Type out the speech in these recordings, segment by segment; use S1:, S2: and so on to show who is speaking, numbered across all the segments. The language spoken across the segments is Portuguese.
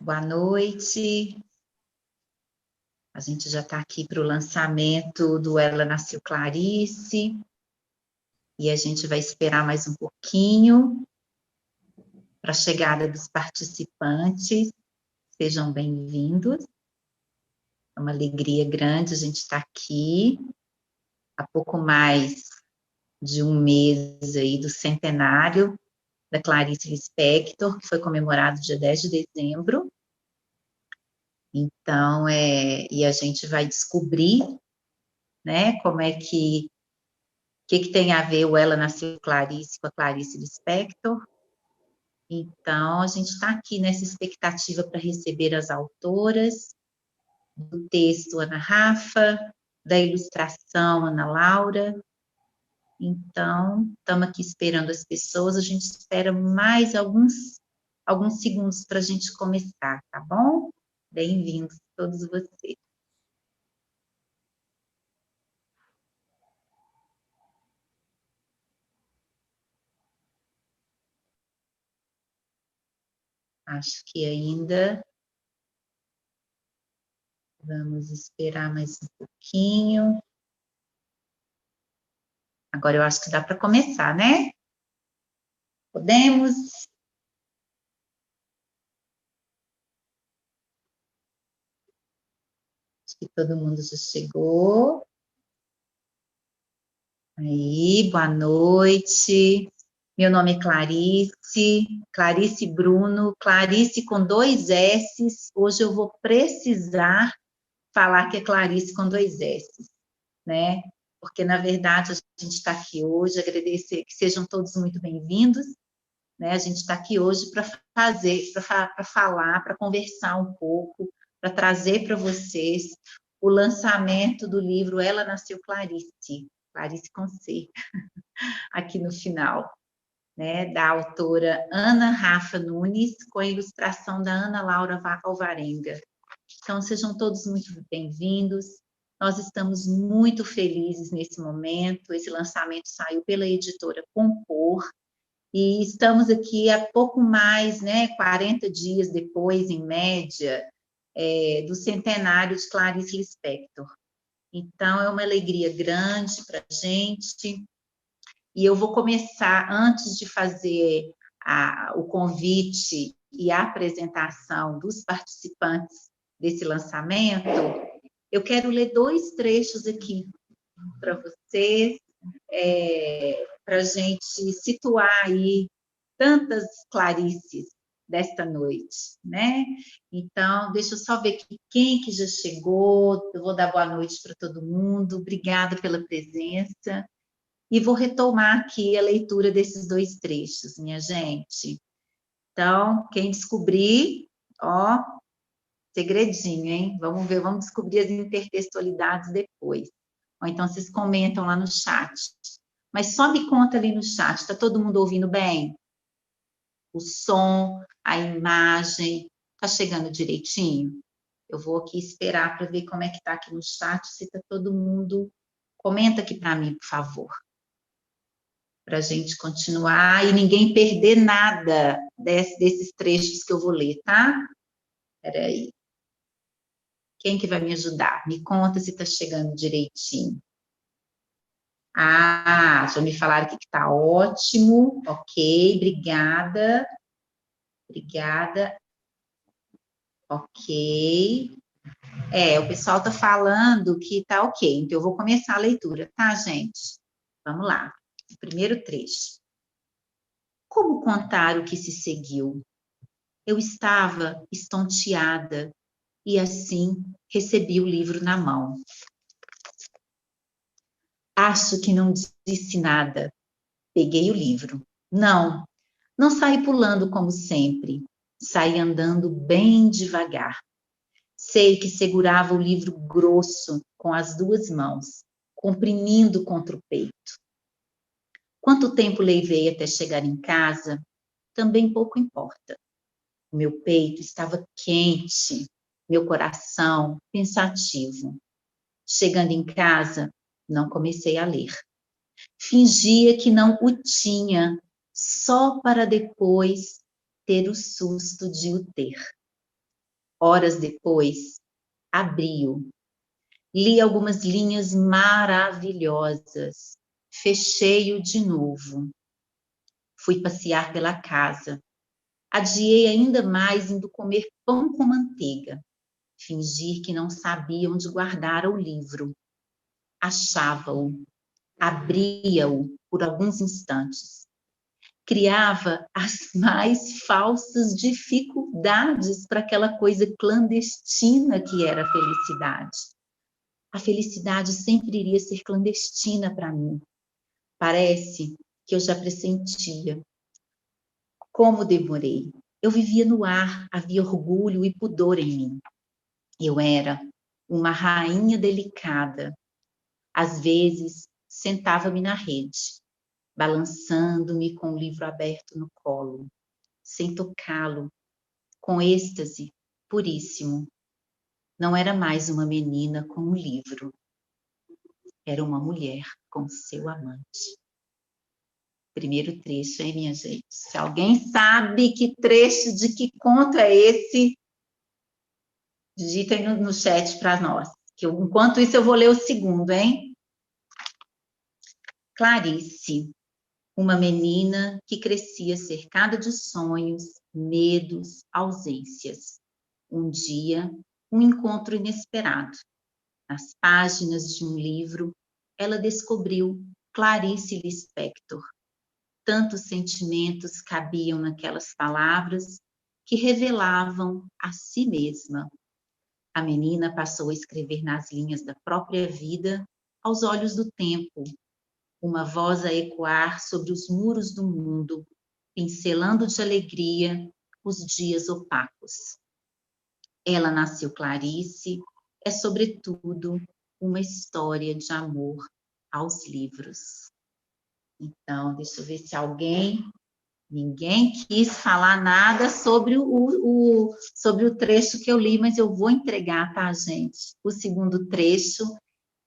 S1: Boa noite. A gente já está aqui para o lançamento do Ela Nasceu Clarice. E a gente vai esperar mais um pouquinho para a chegada dos participantes. Sejam bem-vindos. É uma alegria grande a gente estar aqui. Há pouco mais de um mês aí do centenário da Clarice Lispector, que foi comemorado dia 10 de dezembro. Então, e a gente vai descobrir, né, como é que tem a ver o Ela Nasceu Clarice com a Clarice Lispector. Então, a gente está aqui nessa expectativa para receber as autoras, do texto Ana Rafa, da ilustração Ana Laura. Então, estamos aqui esperando as pessoas, a gente espera mais alguns segundos para a gente começar, tá bom? Bem-vindos todos vocês. Acho que ainda vamos esperar mais um pouquinho. Agora eu acho que dá para começar, né? Podemos? Acho que todo mundo já chegou. Aí, boa noite. Meu nome é Clarice Bruno, Clarice com 2 S's. Hoje eu vou precisar falar que é Clarice com 2 S's, né? Porque, na verdade, a gente está aqui hoje, agradecer que sejam todos muito bem-vindos, né? A gente está aqui hoje para falar, para conversar um pouco, para trazer para vocês o lançamento do livro Ela Nasceu Clarice, Clarice com C, aqui no final, né? Da autora Ana Rafa Nunes, com a ilustração da Ana Laura Alvarenga. Então, sejam todos muito bem-vindos. Nós estamos muito felizes nesse momento. Esse lançamento saiu pela editora Compor, e estamos aqui há pouco mais, né, 40 dias depois, em média, do centenário de Clarice Lispector. Então, é uma alegria grande para a gente. E eu vou começar, antes de fazer o convite e a apresentação dos participantes desse lançamento, eu quero ler 2 trechos aqui para vocês, para a gente situar aí tantas Clarices desta noite, né? Então, deixa eu só ver aqui quem que já chegou, eu vou dar boa noite para todo mundo, obrigada pela presença, e vou retomar aqui a leitura desses 2 trechos, minha gente. Então, quem descobrir, ó, segredinho, hein? Vamos ver, vamos descobrir as intertextualidades depois. Ou então vocês comentam lá no chat. Mas só me conta ali no chat, está todo mundo ouvindo bem? O som, a imagem, está chegando direitinho? Eu vou aqui esperar para ver como é que está aqui no chat, se está todo mundo... Comenta aqui para mim, por favor, para a gente continuar e ninguém perder nada desses trechos que eu vou ler, tá? Espera aí. Quem que vai me ajudar? Me conta se está chegando direitinho. Ah, já me falaram aqui que está ótimo. Ok, obrigada. Obrigada. Ok. O pessoal está falando que está ok. Então, eu vou começar a leitura, tá, gente? Vamos lá. O primeiro trecho. Como contar o que se seguiu? Eu estava estonteada e, assim, recebi o livro na mão. Acho que não disse nada. Peguei o livro. Não saí pulando como sempre. Saí andando bem devagar. Sei que segurava o livro grosso com as 2 mãos, comprimindo contra o peito. Quanto tempo levei até chegar em casa, também pouco importa. O meu peito estava quente, meu coração pensativo. Chegando em casa, não comecei a ler. Fingia que não o tinha, só para depois ter o susto de o ter. Horas depois, abri-o. Li algumas linhas maravilhosas. Fechei-o de novo. Fui passear pela casa. Adiei ainda mais indo comer pão com manteiga. Fingir que não sabia onde guardara o livro. Achava-o. Abria-o por alguns instantes. Criava as mais falsas dificuldades para aquela coisa clandestina que era a felicidade. A felicidade sempre iria ser clandestina para mim. Parece que eu já pressentia. Como demorei. Eu vivia no ar, havia orgulho e pudor em mim. Eu era uma rainha delicada. Às vezes, sentava-me na rede, balançando-me com o livro aberto no colo, sem tocá-lo, com êxtase puríssimo. Não era mais uma menina com um livro, era uma mulher com seu amante. Primeiro trecho, hein, minha gente? Se alguém sabe que trecho, de que conto é esse, digitem no chat para nós. Que enquanto isso, eu vou ler o segundo, hein? Clarice, uma menina que crescia cercada de sonhos, medos, ausências. Um dia, um encontro inesperado. Nas páginas de um livro, ela descobriu Clarice Lispector. Tantos sentimentos cabiam naquelas palavras que revelavam a si mesma. A menina passou a escrever nas linhas da própria vida, aos olhos do tempo, uma voz a ecoar sobre os muros do mundo, pincelando de alegria os dias opacos. Ela nasceu Clarice, é sobretudo uma história de amor aos livros. Então, deixa eu ver se ninguém quis falar nada sobre sobre o trecho que eu li, mas eu vou entregar, tá, gente? O segundo trecho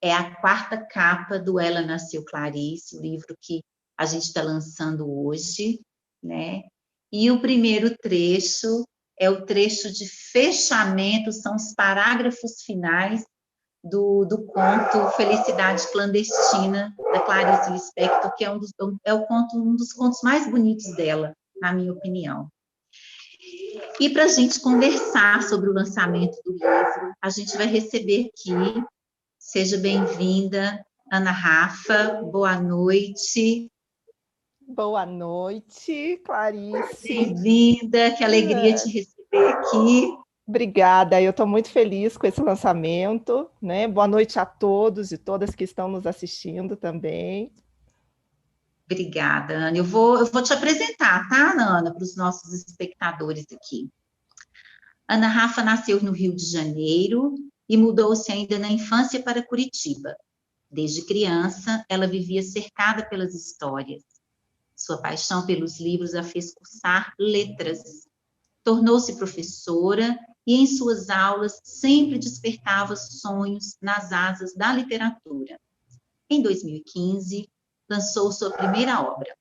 S1: é a quarta capa do Ela Nasceu Clarice, o livro que a gente está lançando hoje, né? E o primeiro trecho é o trecho de fechamento, são os parágrafos finais do conto Felicidade Clandestina, da Clarice Lispector, que é um dos contos mais bonitos dela, na minha opinião. E para a gente conversar sobre o lançamento do livro, a gente vai receber aqui, seja bem-vinda, Ana Rafa, boa noite.
S2: Boa noite, Clarice.
S1: Bem-vinda, que alegria te receber aqui.
S2: Obrigada, eu estou muito feliz com esse lançamento, né? Boa noite a todos e todas que estão nos assistindo também.
S1: Obrigada, Ana. Eu vou te apresentar, tá, Ana, para os nossos espectadores aqui. Ana Rafa nasceu no Rio de Janeiro e mudou-se ainda na infância para Curitiba. Desde criança, ela vivia cercada pelas histórias. Sua paixão pelos livros a fez cursar letras. Tornou-se professora e, em suas aulas, sempre despertava sonhos nas asas da literatura. Em 2015, lançou sua primeira obra.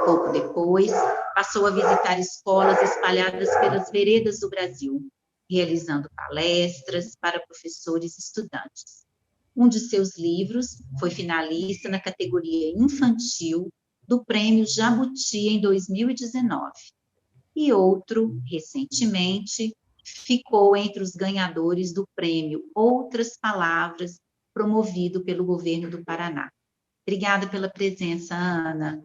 S1: Pouco depois, passou a visitar escolas espalhadas pelas veredas do Brasil, realizando palestras para professores e estudantes. Um de seus livros foi finalista na categoria infantil do Prêmio Jabuti em 2019. E outro, recentemente, ficou entre os ganhadores do prêmio Outras Palavras, promovido pelo governo do Paraná. Obrigada pela presença, Ana.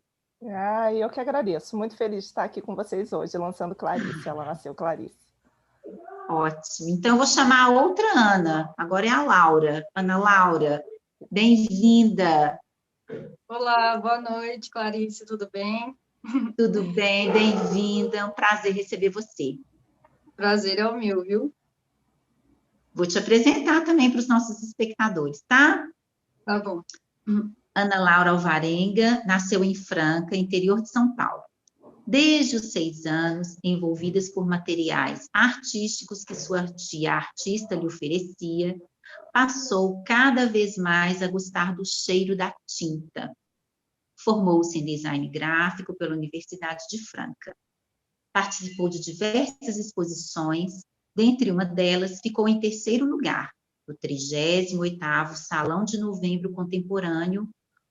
S2: Eu que agradeço, muito feliz de estar aqui com vocês hoje, lançando Clarice, Ela Nasceu Clarice.
S1: Ótimo. Então, eu vou chamar a outra Ana, agora é a Laura. Ana Laura, bem-vinda.
S3: Olá, boa noite, Clarice, tudo bem?
S1: Tudo bem, bem-vinda, é um prazer receber você.
S3: Prazer é o meu, viu?
S1: Vou te apresentar também para os nossos espectadores, tá?
S3: Tá bom.
S1: Ana Laura Alvarenga nasceu em Franca, interior de São Paulo. Desde os 6 anos, envolvidas por materiais artísticos que sua tia artista lhe oferecia, passou cada vez mais a gostar do cheiro da tinta. Formou-se em design gráfico pela Universidade de Franca. Participou de diversas exposições Dentre uma delas, ficou em terceiro lugar, no 38º Salão de Novembro Contemporâneo,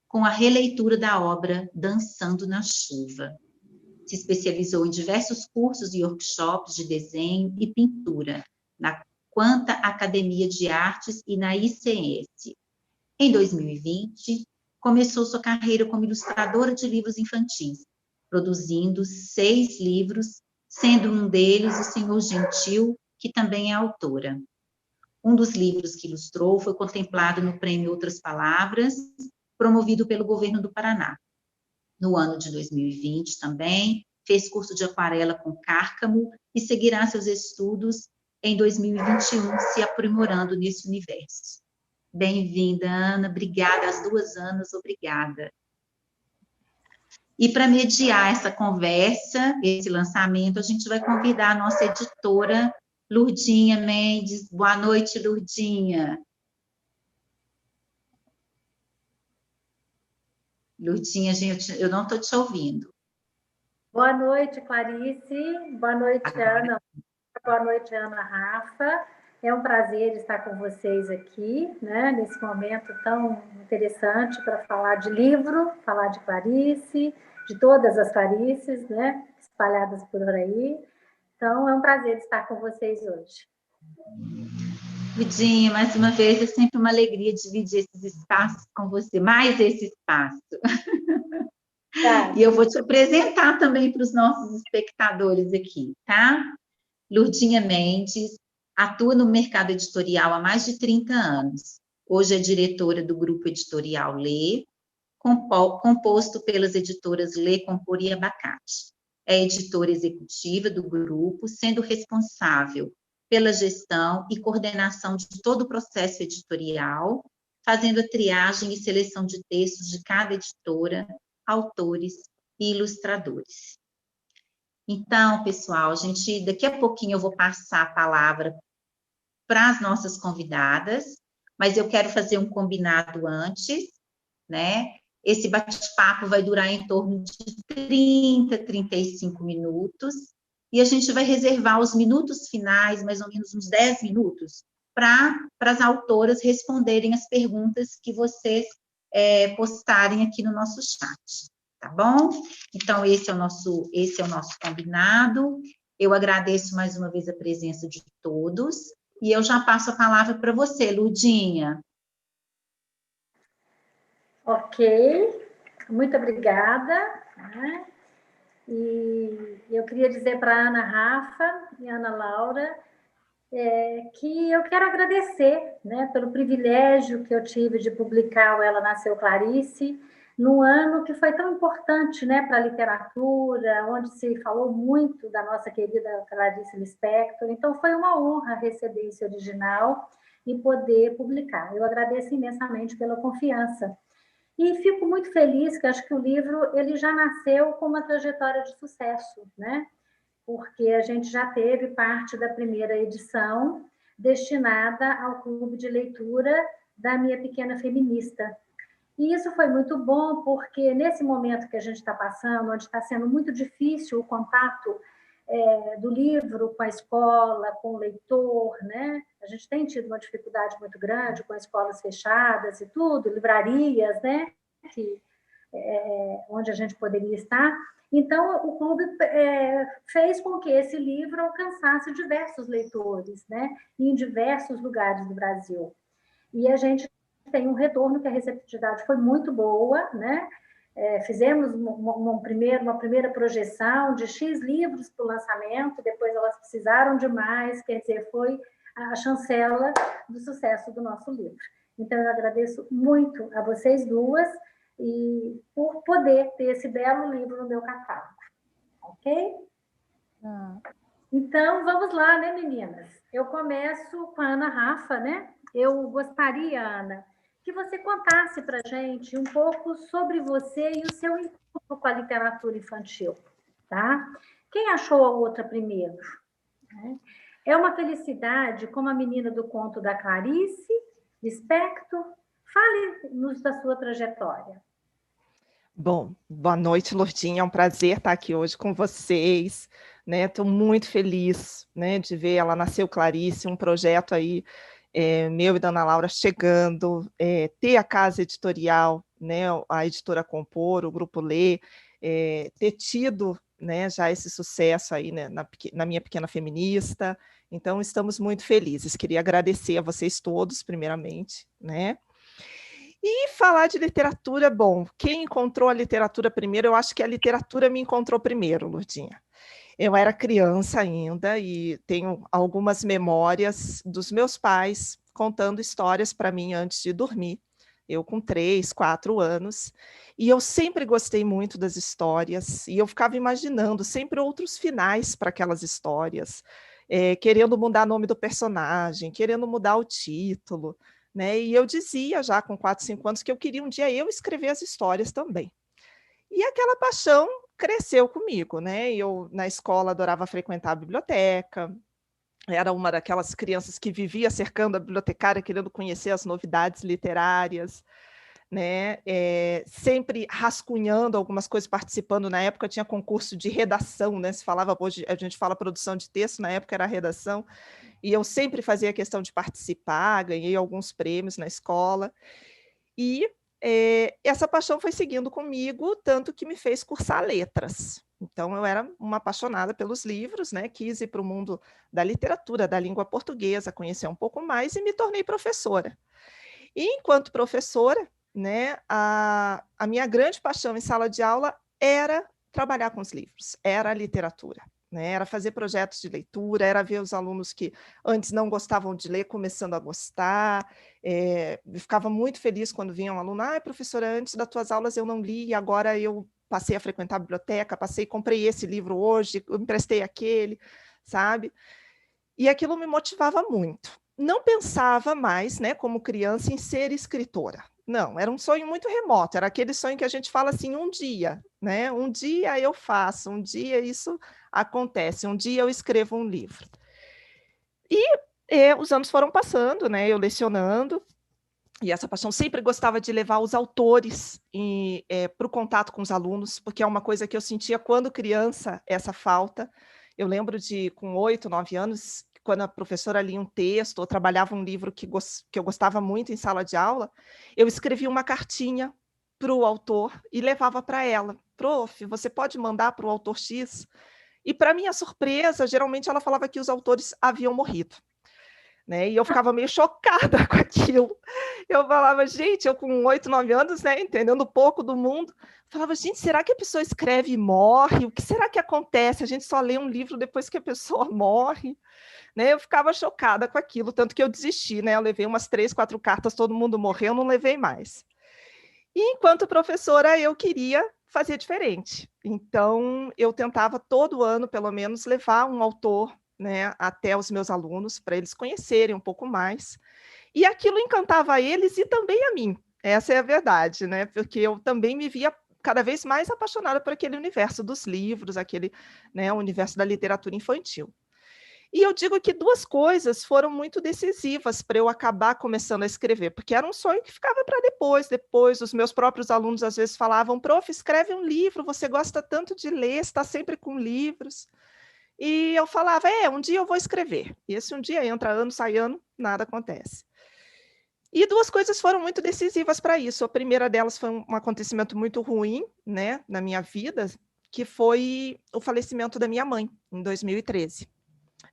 S1: com a releitura da obra Dançando na Chuva. Se especializou em diversos cursos e workshops de desenho e pintura, na Quanta Academia de Artes e na ICS. Em 2020, começou sua carreira como ilustradora de livros infantis, produzindo 6 livros, sendo um deles O Senhor Gentil, que também é autora. Um dos livros que ilustrou foi contemplado no Prêmio Outras Palavras, promovido pelo governo do Paraná. No ano de 2020 também, fez curso de aquarela com Cárcamo e seguirá seus estudos em 2021, se aprimorando nesse universo. Bem-vinda, Ana, obrigada, as 2 Anas, obrigada. E para mediar essa conversa, esse lançamento, a gente vai convidar a nossa editora, Lurdinha Mendes. Boa noite, Lurdinha. Lurdinha, gente, eu não estou te ouvindo.
S4: Boa noite, Clarice. Boa noite, Ana. Boa noite, Ana Rafa. É um prazer estar com vocês aqui, né, nesse momento tão interessante para falar de livro, falar de Clarice, de todas as Clarices, né, espalhadas por aí. Então, é um prazer estar com vocês hoje.
S1: Lurdinha, mais uma vez, é sempre uma alegria dividir esses espaços com você, mais esse espaço. Tá. E eu vou te apresentar também para os nossos espectadores aqui, tá? Lurdinha Mendes atua no mercado editorial há mais de 30 anos. Hoje é diretora do grupo editorial Lê, composto pelas editoras Lê, Compor e Abacate. É editora executiva do grupo, sendo responsável pela gestão e coordenação de todo o processo editorial, fazendo a triagem e seleção de textos de cada editora, autores e ilustradores. Então, pessoal, daqui a pouquinho eu vou passar a palavra para as nossas convidadas, mas eu quero fazer um combinado antes, né? Esse bate-papo vai durar em torno de 30, 35 minutos, e a gente vai reservar os minutos finais, mais ou menos uns 10 minutos, para as autoras responderem as perguntas que vocês postarem aqui no nosso chat. Tá bom? Então, esse é o nosso combinado. Eu agradeço mais uma vez a presença de todos, e eu já passo a palavra para você, Lurdinha.
S4: Ok, muito obrigada. Né? E eu queria dizer para a Ana Rafa e a Ana Laura que eu quero agradecer, né, pelo privilégio que eu tive de publicar o Ela Nasceu Clarice, num ano que foi tão importante, né, para a literatura, onde se falou muito da nossa querida Clarice Lispector. Então, foi uma honra receber esse original e poder publicar. Eu agradeço imensamente pela confiança. E fico muito feliz que acho que o livro ele já nasceu com uma trajetória de sucesso, né? Porque a gente já teve parte da primeira edição destinada ao clube de leitura da Minha Pequena Feminista. E isso foi muito bom, porque nesse momento que a gente está passando, onde está sendo muito difícil o contato do livro com a escola, com o leitor, né? A gente tem tido uma dificuldade muito grande com escolas fechadas e tudo, livrarias, né? Onde a gente poderia estar. Então, o clube fez com que esse livro alcançasse diversos leitores, né? Em diversos lugares do Brasil. E a gente tem um retorno que a receptividade foi muito boa, né? Fizemos uma primeira projeção de X livros para o lançamento, depois elas precisaram de mais, quer dizer, foi a chancela do sucesso do nosso livro. Então, eu agradeço muito a vocês duas e por poder ter esse belo livro no meu catálogo. Ok? Então, vamos lá, né, meninas? Eu começo com a Ana Rafa, né? Eu gostaria, Ana, que você contasse para a gente um pouco sobre você e o seu encontro com a literatura infantil, tá? Quem achou a outra primeiro? É uma felicidade como a menina do conto da Clarice Lispector. Fale-nos da sua trajetória.
S2: Bom, boa noite, Lurdinha. É um prazer estar aqui hoje com vocês, né? Estou muito feliz, né, de ver ela nasceu Clarice, um projeto aí meu e da Ana Laura chegando, ter a casa editorial, né, a editora Compor, o Grupo Lê, ter tido, né, já esse sucesso aí, né, na minha pequena feminista. Então, estamos muito felizes. Queria agradecer a vocês todos, primeiramente, né? E falar de literatura, bom, quem encontrou a literatura primeiro, eu acho que a literatura me encontrou primeiro, Lourdinha. Eu era criança ainda e tenho algumas memórias dos meus pais contando histórias para mim antes de dormir. Eu com 3, 4 anos, e eu sempre gostei muito das histórias, e eu ficava imaginando sempre outros finais para aquelas histórias, querendo mudar o nome do personagem, querendo mudar o título, né? E eu dizia já com 4, 5 anos que eu queria um dia eu escrever as histórias também. E aquela paixão cresceu comigo, né? Eu, na escola, adorava frequentar a biblioteca, era uma daquelas crianças que vivia cercando a bibliotecária, querendo conhecer as novidades literárias, né? Sempre rascunhando algumas coisas, participando. Na época tinha concurso de redação, né? Se falava, hoje a gente fala produção de texto, na época era redação, e eu sempre fazia questão de participar, ganhei alguns prêmios na escola, e essa paixão foi seguindo comigo, tanto que me fez cursar letras. Então, eu era uma apaixonada pelos livros, né? Quis ir para o mundo da literatura, da língua portuguesa, conhecer um pouco mais e me tornei professora. E, enquanto professora, né, a minha grande paixão em sala de aula era trabalhar com os livros, era a literatura, né? Era fazer projetos de leitura, era ver os alunos que antes não gostavam de ler começando a gostar. Eu ficava muito feliz quando vinha um aluno: professora, antes das tuas aulas eu não li e agora eu passei a frequentar a biblioteca, comprei esse livro hoje, eu emprestei aquele, sabe? E aquilo me motivava muito. Não pensava mais, né, como criança, em ser escritora. Não, era um sonho muito remoto, era aquele sonho que a gente fala assim, um dia, né? Um dia eu faço, um dia isso acontece, um dia eu escrevo um livro. E os anos foram passando, né? Eu lecionando, e essa paixão sempre gostava de levar os autores para o contato com os alunos, porque é uma coisa que eu sentia quando criança, essa falta. Eu lembro de, com 8, 9 anos, quando a professora lia um texto, ou trabalhava um livro que eu gostava muito em sala de aula, eu escrevia uma cartinha para o autor e levava para ela. Prof, você pode mandar para o autor X? E, para minha surpresa, geralmente ela falava que os autores haviam morrido. Né? E eu ficava meio chocada com aquilo. Eu falava, gente, eu com 8, 9 anos, né, entendendo pouco do mundo, falava, gente, será que a pessoa escreve e morre? O que será que acontece? A gente só lê um livro depois que a pessoa morre? Né? Eu ficava chocada com aquilo, tanto que eu desisti, né? Eu levei umas 3, 4 cartas, todo mundo morreu, não levei mais. E, enquanto professora, eu queria fazer diferente. Então, eu tentava todo ano, pelo menos, levar um autor, né, até os meus alunos, para eles conhecerem um pouco mais. E aquilo encantava eles e também a mim. Essa é a verdade, né? Porque eu também me via cada vez mais apaixonada por aquele universo dos livros, aquele, né, universo da literatura infantil. E eu digo que 2 coisas foram muito decisivas para eu acabar começando a escrever, porque era um sonho que ficava para depois. Os meus próprios alunos às vezes falavam, prof, escreve um livro, você gosta tanto de ler, está sempre com livros. E eu falava, um dia eu vou escrever. E esse um dia entra ano, sai ano, nada acontece. E 2 coisas foram muito decisivas para isso. A primeira delas foi um acontecimento muito ruim, né, na minha vida, que foi o falecimento da minha mãe, em 2013.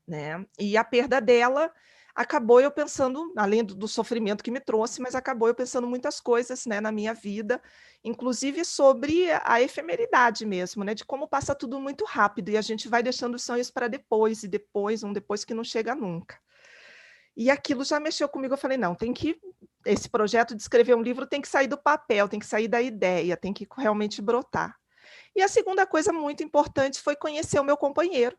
S2: Né? E a perda dela acabou eu pensando, além do sofrimento que me trouxe, mas acabou eu pensando muitas coisas, né, na minha vida, inclusive sobre a efemeridade mesmo, né, de como passa tudo muito rápido e a gente vai deixando os sonhos para depois, e depois que não chega nunca. E aquilo já mexeu comigo, eu falei, não, esse projeto de escrever um livro tem que sair do papel, tem que sair da ideia, tem que realmente brotar. E a segunda coisa muito importante foi conhecer o meu companheiro,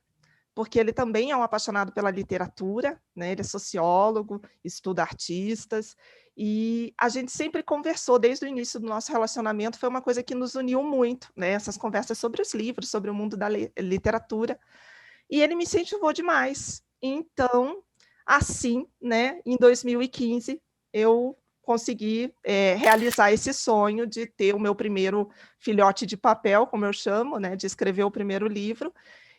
S2: porque ele também é um apaixonado pela literatura, né? Ele é sociólogo, estuda artistas, e a gente sempre conversou desde o início do nosso relacionamento, foi uma coisa que nos uniu muito, né? Essas conversas sobre os livros, sobre o mundo da literatura, e ele me incentivou demais. Então, assim, né, em 2015, eu consegui realizar esse sonho de ter o meu primeiro filhote de papel, como eu chamo, né, de escrever o primeiro livro,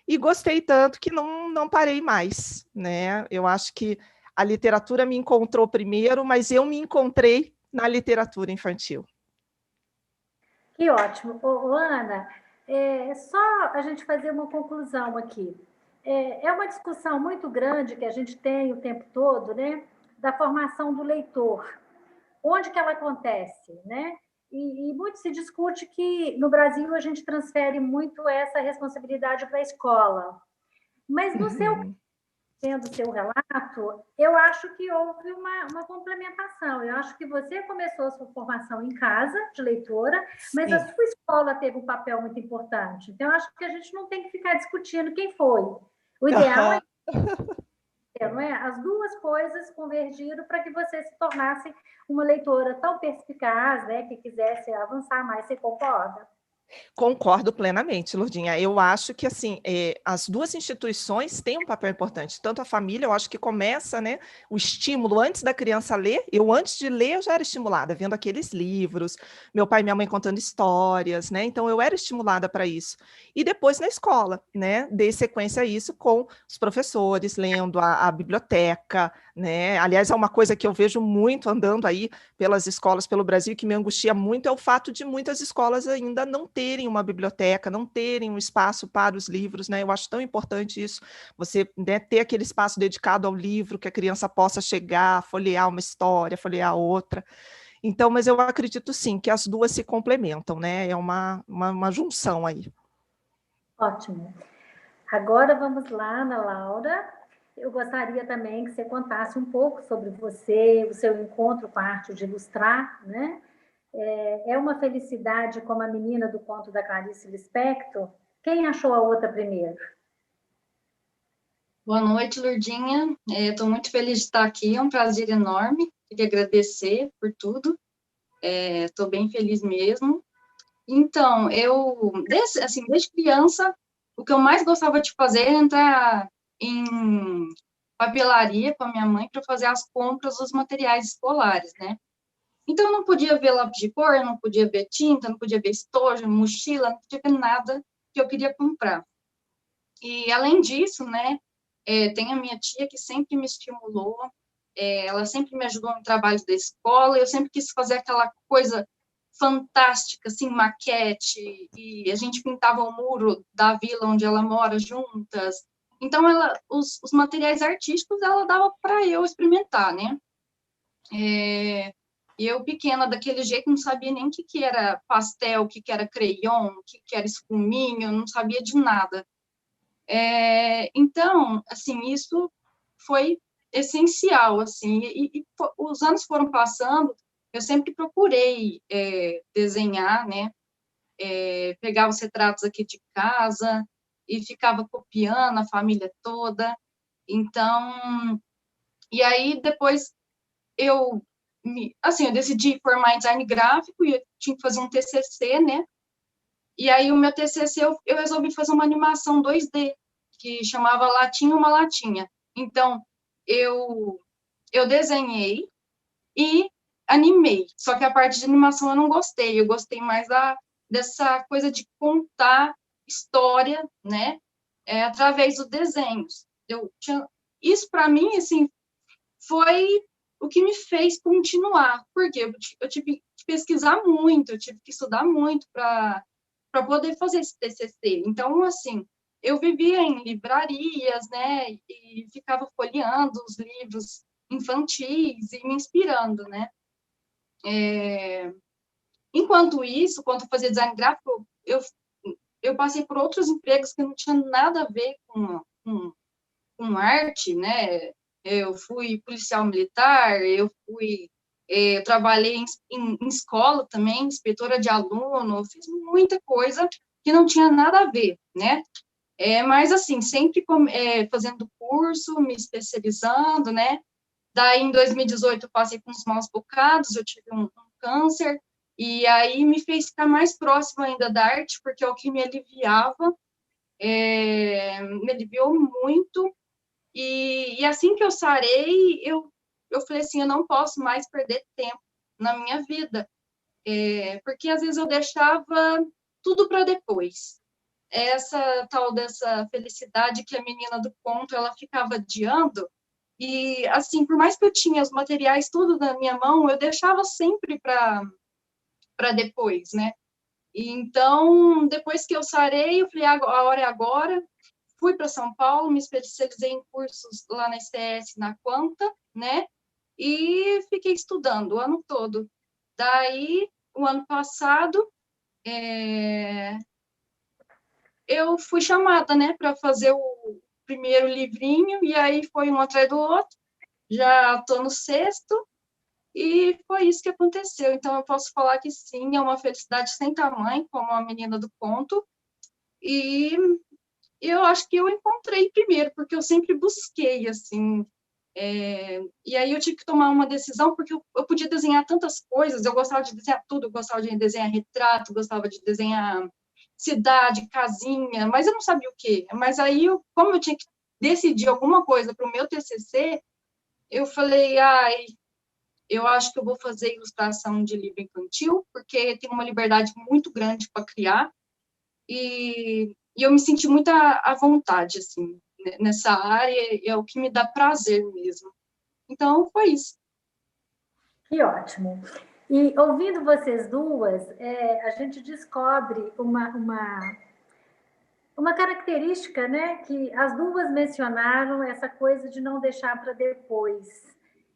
S2: e gostei tanto que não parei mais, né? Eu acho que a literatura me encontrou primeiro, mas eu me encontrei na literatura infantil.
S4: Que ótimo. Ô, Ana, só a gente fazer uma conclusão aqui. É uma discussão muito grande que a gente tem o tempo todo, né? Da formação do leitor. Onde que ela acontece, né? E muito se discute que no Brasil a gente transfere muito essa responsabilidade para a escola. Mas no seu sendo seu relato, eu acho que houve uma complementação. Eu acho que você começou a sua formação em casa, de leitora, mas a sua escola teve um papel muito importante. Então, eu acho que a gente não tem que ficar discutindo quem foi. O ideal não é? As duas coisas convergiram para que você se tornasse uma leitora tão perspicaz, né, que quisesse avançar mais. Você concorda?
S2: Concordo plenamente, Lourdinha. Eu acho que assim, as duas instituições têm um papel importante. Tanto a família, eu acho que começa, né, o estímulo antes da criança ler. Eu, antes de ler, eu já era estimulada, vendo aqueles livros, meu pai e minha mãe contando histórias, né? Então, eu era estimulada para isso. E depois na escola, né? Dei sequência a isso com os professores, lendo a biblioteca, né? Aliás, é uma coisa que eu vejo muito andando aí pelas escolas pelo Brasil, que me angustia muito, é o fato de muitas escolas ainda não terem uma biblioteca, não terem um espaço para os livros, né? Eu acho tão importante isso, você, né, ter aquele espaço dedicado ao livro, que a criança possa chegar, folhear uma história, folhear outra. Então, mas eu acredito sim que as duas se complementam, né? É uma junção aí.
S4: Ótimo. Agora vamos lá, Ana Laura. Eu gostaria também que você contasse um pouco sobre você, o seu encontro com a arte de ilustrar, né? É uma felicidade como a menina do conto da Clarice Lispector? Quem achou a outra primeiro?
S3: Boa noite, Lourdinha. Estou muito feliz de estar aqui, é um prazer enorme. Queria agradecer por tudo. Estou bem feliz mesmo. Então, desde criança, o que eu mais gostava de fazer era entrar em papelaria com a minha mãe para fazer as compras dos materiais escolares, né? Então, eu não podia ver lápis de cor, eu não podia ver tinta, não podia ver estojo, mochila, não podia ver nada que eu queria comprar. E, além disso, né, tem a minha tia que sempre me estimulou, ela sempre me ajudou no trabalho da escola, eu sempre quis fazer aquela coisa fantástica, assim, maquete, e a gente pintava o muro da vila onde ela mora juntas. Então, os materiais artísticos, ela dava para eu experimentar, né? E eu, pequena, daquele jeito, não sabia nem o que era pastel, o que era crayon, o que era espuminho, não sabia de nada. Então, assim, isso foi essencial, assim, e os anos foram passando, eu sempre procurei desenhar, né, pegar os retratos aqui de casa e ficava copiando a família toda. Então, e aí depois eu decidi formar em design gráfico e eu tinha que fazer um TCC, né? E aí o meu TCC eu resolvi fazer uma animação 2D que chamava Latinha uma Latinha. Então, eu desenhei e animei. Só que a parte de animação eu não gostei. Eu gostei mais dessa coisa de contar história, né? Através dos desenhos. Isso, para mim, assim, foi o que me fez continuar. Porque eu tive que pesquisar muito, eu tive que estudar muito para poder fazer esse TCC. Então, assim, eu vivia em livrarias, né, e ficava folheando os livros infantis e me inspirando, né. Enquanto isso, quando eu fazia design gráfico, eu passei por outros empregos que não tinham nada a ver com arte, né. Eu fui policial militar, eu trabalhei em escola também, inspetora de aluno, fiz muita coisa que não tinha nada a ver, né? Mas, assim, sempre fazendo curso, me especializando, né? Daí, em 2018, eu passei com os maus bocados, eu tive um câncer, e aí me fez ficar mais próxima ainda da arte, porque é o que me aliviava, me aliviou muito, e assim que eu sarei, eu falei assim, eu não posso mais perder tempo na minha vida, porque às vezes eu deixava tudo para depois. essa tal dessa felicidade que a menina do conto, ela ficava adiando, e, assim, por mais que eu tinha os materiais tudo na minha mão, eu deixava sempre para depois, né? E, então, depois que eu sarei, eu falei, a hora é agora. Fui para São Paulo, me especializei em cursos lá na STS, na Quanta, né? E fiquei estudando o ano todo. Daí, o ano passado, eu fui chamada, né, para fazer o primeiro livrinho, e aí foi um atrás do outro. Já estou no sexto, e foi isso que aconteceu. Então, eu posso falar que sim, é uma felicidade sem tamanho, como a menina do conto, e eu acho que eu encontrei primeiro, porque eu sempre busquei, assim, e aí eu tive que tomar uma decisão, porque eu podia desenhar tantas coisas, eu gostava de desenhar tudo, eu gostava de desenhar retrato, gostava de desenhar cidade, casinha, mas eu não sabia o quê. Mas aí, como eu tinha que decidir alguma coisa para o meu TCC, eu falei, eu acho que eu vou fazer ilustração de livro infantil, porque tem uma liberdade muito grande para criar, e eu me senti muito à vontade, assim, nessa área, é o que me dá prazer mesmo. Então, foi isso.
S4: Que ótimo. E ouvindo vocês duas, a gente descobre uma característica, né, que as duas mencionaram, essa coisa de não deixar para depois.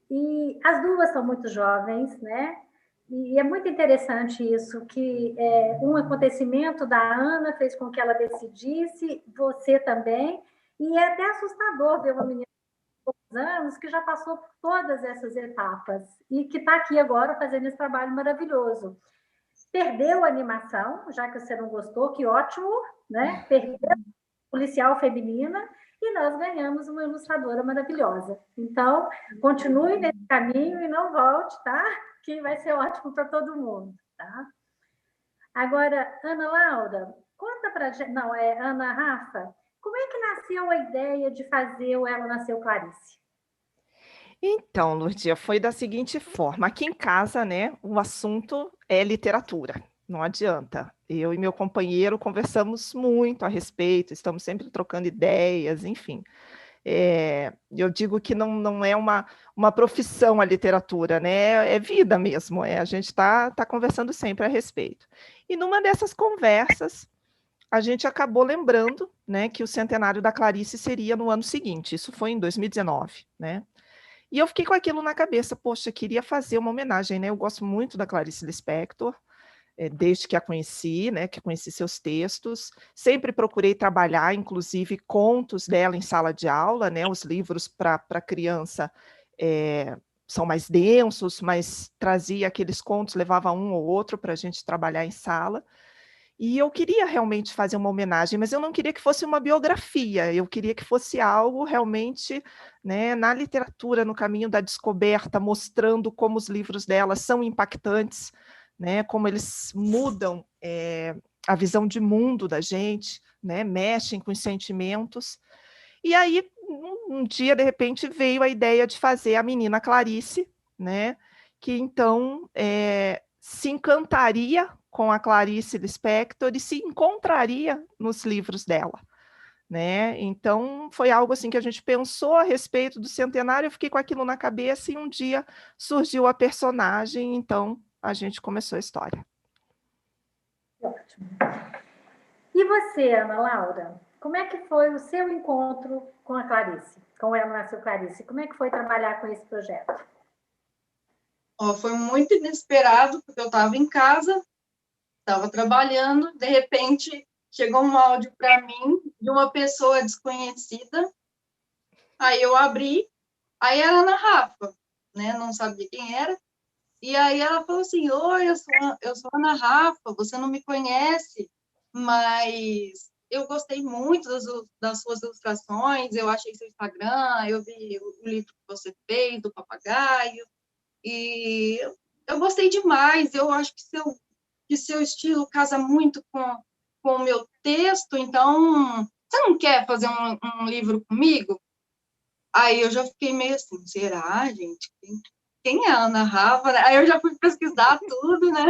S4: E as duas são muito jovens, né? E é muito interessante isso, que um acontecimento da Ana fez com que ela decidisse, você também, e é até assustador ver uma menina de poucos anos que já passou por todas essas etapas e que está aqui agora fazendo esse trabalho maravilhoso. Perdeu a animação, já que você não gostou, que ótimo, né? Perdeu a policial feminina e nós ganhamos uma ilustradora maravilhosa. Então, continue nesse caminho e não volte, tá? Que vai ser ótimo para todo mundo, tá? Agora, Ana Laura, conta para gente, não, Ana Rafa, como é que nasceu a ideia de fazer o Ela Nasceu Clarice?
S2: Então, Lurdia, foi da seguinte forma: aqui em casa, né, o assunto é literatura, não adianta. Eu e meu companheiro conversamos muito a respeito, estamos sempre trocando ideias, enfim. Eu digo que não é uma profissão a literatura, né? É vida mesmo, a gente está conversando sempre a respeito. E numa dessas conversas, a gente acabou lembrando, né, que o centenário da Clarice seria no ano seguinte, isso foi em 2019, né? E eu fiquei com aquilo na cabeça, poxa, queria fazer uma homenagem, né? Eu gosto muito da Clarice Lispector, desde que a conheci, né, que conheci seus textos, sempre procurei trabalhar, inclusive, contos dela em sala de aula, né, os livros para criança são mais densos, mas trazia aqueles contos, levava um ou outro para a gente trabalhar em sala, e eu queria realmente fazer uma homenagem, mas eu não queria que fosse uma biografia, eu queria que fosse algo realmente, né, na literatura, no caminho da descoberta, mostrando como os livros dela são impactantes, né, como eles mudam a visão de mundo da gente, né, mexem com os sentimentos. E aí, um dia, de repente, veio a ideia de fazer a menina Clarice, né, que então se encantaria com a Clarice Lispector e se encontraria nos livros dela, né? Então, foi algo assim que a gente pensou a respeito do centenário, eu fiquei com aquilo na cabeça e um dia surgiu a personagem, então a gente começou a história.
S4: Ótimo. E você, Ana Laura, como é que foi o seu encontro com a Clarice, com Ela Nasceu Clarice? Como é que foi trabalhar com esse projeto?
S3: Foi muito inesperado, porque eu estava em casa, estava trabalhando, de repente chegou um áudio para mim de uma pessoa desconhecida, aí eu abri, aí era a Ana Rafa, né, não sabia quem era, e aí ela falou assim, oi, eu sou a Ana Rafa, você não me conhece, mas eu gostei muito das suas ilustrações, eu achei seu Instagram, eu vi o livro que você fez, do papagaio, e eu gostei demais, eu acho que seu estilo casa muito com o meu texto, então, você não quer fazer um livro comigo? Aí eu já fiquei meio assim, será, gente? Quem é a Ana Rafa? Aí eu já fui pesquisar tudo, né?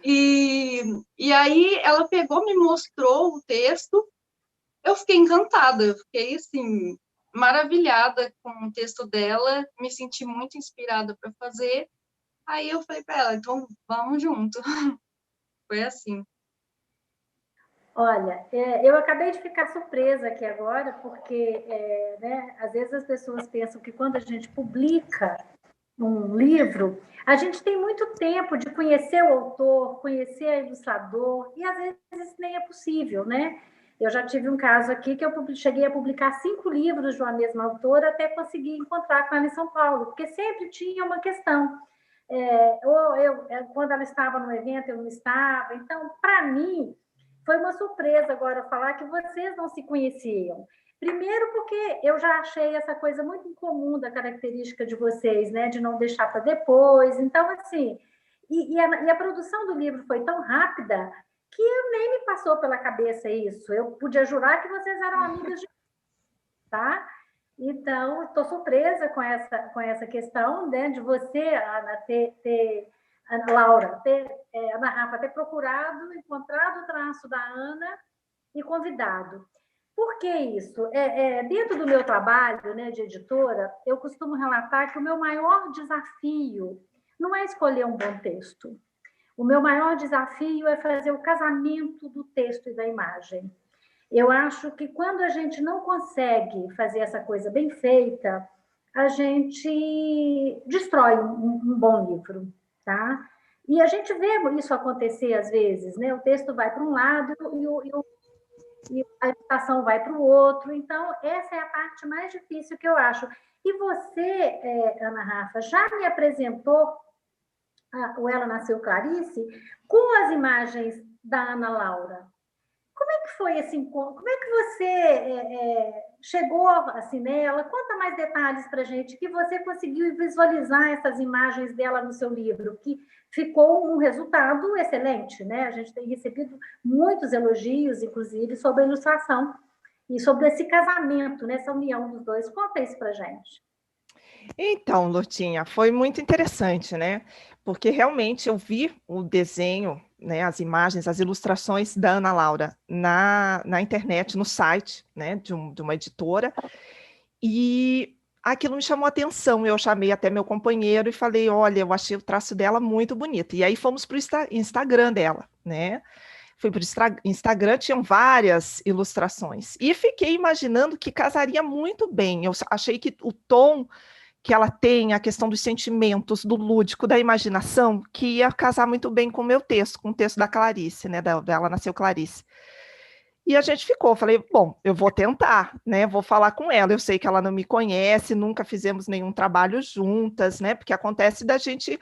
S3: E aí ela pegou, me mostrou o texto, eu fiquei encantada, eu fiquei, assim, maravilhada com o texto dela, me senti muito inspirada para fazer, aí eu falei para ela, então vamos junto. Foi assim.
S4: Olha, eu acabei de ficar surpresa aqui agora, porque, né, às vezes as pessoas pensam que quando a gente publica um livro, a gente tem muito tempo de conhecer o autor, conhecer o ilustrador, e às vezes nem é possível, né? Eu já tive um caso aqui que eu cheguei a publicar 5 livros de uma mesma autora até conseguir encontrar com ela em São Paulo, porque sempre tinha uma questão. Quando ela estava no evento, eu não estava. Então, para mim, foi uma surpresa agora falar que vocês não se conheciam. Primeiro porque eu já achei essa coisa muito incomum da característica de vocês, né? De não deixar para depois. Então, assim, e a produção do livro foi tão rápida que nem me passou pela cabeça isso. Eu podia jurar que vocês eram amigas de... Tá? Então, estou surpresa com essa questão, né? De você, Ana, Ana Laura, Ana Rafa, ter procurado, encontrado o traço da Ana e convidado. Por que isso? Dentro do meu trabalho, né, de editora, eu costumo relatar que o meu maior desafio não é escolher um bom texto. O meu maior desafio é fazer o casamento do texto e da imagem. Eu acho que quando a gente não consegue fazer essa coisa bem feita, a gente destrói um bom livro, tá? E a gente vê isso acontecer às vezes, né? O texto vai para um lado e a ilustração vai para o outro. Então, essa é a parte mais difícil que eu acho. E você, Ana Rafa, já me apresentou o Ela Nasceu Clarice com as imagens da Ana Laura. Como é que foi assim? Como é que você chegou assim nela? Conta mais detalhes para a gente, que você conseguiu visualizar essas imagens dela no seu livro, que ficou um resultado excelente, né? A gente tem recebido muitos elogios, inclusive, sobre a ilustração e sobre esse casamento, né? Essa união dos dois. Conta isso para a gente.
S2: Então, Lotinha, foi muito interessante, né? Porque realmente eu vi o desenho, né, as imagens, as ilustrações da Ana Laura na internet, no site, né, de uma editora, e aquilo me chamou a atenção. Eu chamei até meu companheiro e falei, olha, eu achei o traço dela muito bonito. E aí fomos para o Instagram dela, né? Fui para o Instagram, tinham várias ilustrações. E fiquei imaginando que casaria muito bem. Eu achei que o tom que ela tem, a questão dos sentimentos, do lúdico, da imaginação, que ia casar muito bem com o meu texto, com o texto da Clarice, né, dela Nasceu Clarice. E a gente ficou, falei, bom, eu vou tentar, né, vou falar com ela, eu sei que ela não me conhece, nunca fizemos nenhum trabalho juntas, né, porque acontece da gente,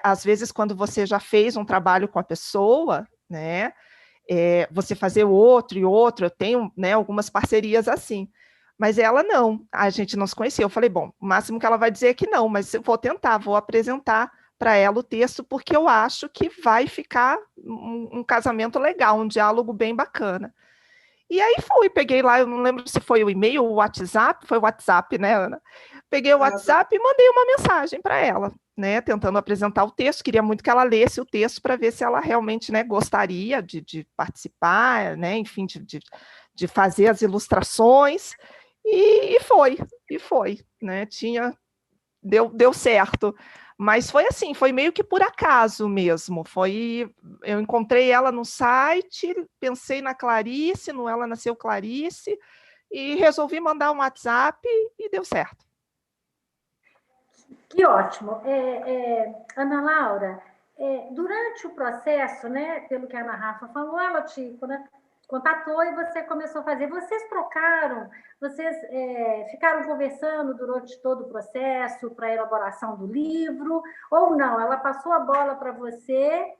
S2: às vezes, quando você já fez um trabalho com a pessoa, né, você fazer outro e outro, eu tenho, né, algumas parcerias assim, mas ela não, a gente não se conhecia. Eu falei, bom, o máximo que ela vai dizer é que não, mas eu vou tentar, vou apresentar para ela o texto, porque eu acho que vai ficar um casamento legal, um diálogo bem bacana. E aí peguei lá, eu não lembro se foi o e-mail ou o WhatsApp, foi o WhatsApp, né, Ana? Peguei o WhatsApp e mandei uma mensagem para ela, né, tentando apresentar o texto, queria muito que ela lesse o texto para ver se ela realmente, né, gostaria de participar, né, enfim, de fazer as ilustrações, e foi, né, deu certo, mas foi assim, foi meio que por acaso mesmo, eu encontrei ela no site, pensei na Clarice, no Ela Nasceu Clarice, e resolvi mandar um WhatsApp e deu certo.
S4: Que ótimo. Ana Laura, durante o processo, né, pelo que a Ana Rafa falou, ela te contatou e você começou a fazer. Vocês trocaram, vocês ficaram conversando durante todo o processo para a elaboração do livro, ou não? Ela passou a bola para você